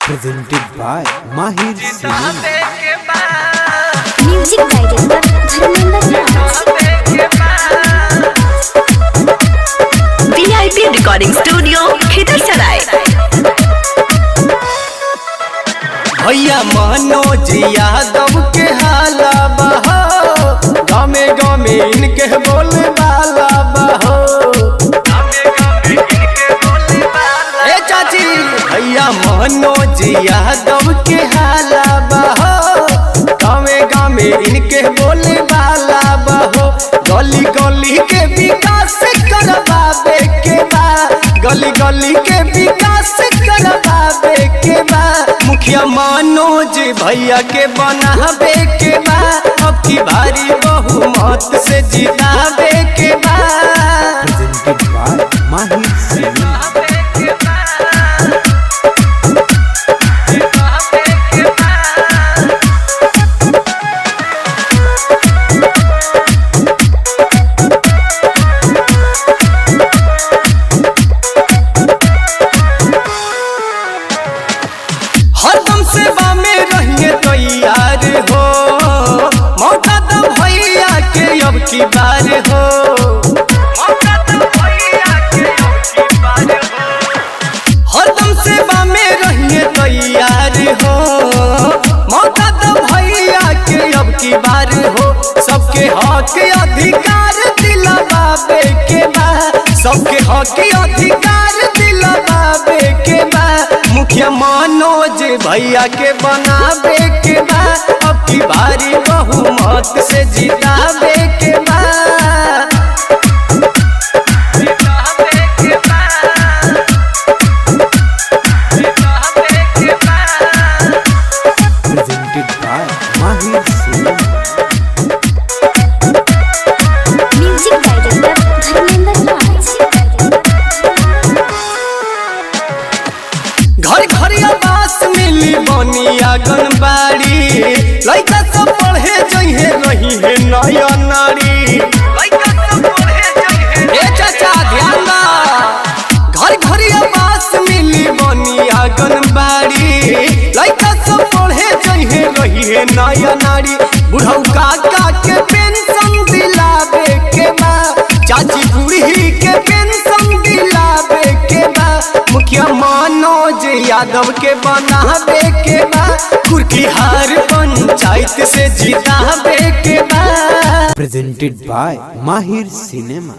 presented by Mahir Cinema. Music director VIP recording studio Khidarsarai. भैया मनोज यादव के हाला बहो, गामे गामे इनके बोले वाला बहो। ए चाची भैया मनोज यादव के हाला बहो, गामे गामे इनके बोले वाला बहो। गली गली के विकास करवावे के बा, गली गली के विकास करवावे के बा। मुखिया मनोज भैया के बनावे के बा, अब की भारी बहुमत से जितावे के बा। Presented by Mahir Cinema. हरदम सेवा में रहिए तैयार हो, मौका दो भैया के अब की बार हो। हरदम सेवा में रहिए तैयार हो, मौका दो भैया के अब की बार हो। सबके हक अधिकार दिलवावे के बा, सबके हक अधिकार दिलवावे के बा। मुखिया मनोज भैया के बनावे के बा, अब की भारी बहुमत से जितावे के बा। Presented by Mahir Cinema. Music director घर घर आवास मिली बनी आंगनबाड़ी, लइका सब पढ़े जइहे रही है नया नारी। ए चाचा ध्यान दा, घर घर आवास मिली बनी आंगनबाड़ी, लइका सब पढ़े जइहे रही है नया नारी। बुढ़ऊ काका के पेंशन दिलावे के बा, चाची बूढ़ी के पेंशन दिलावे के बा। मुखिया मनोज यादव के बनावे के बा, कुर्कीहार पंचायत से जितावे के बा। Presented by Mahir Cinema.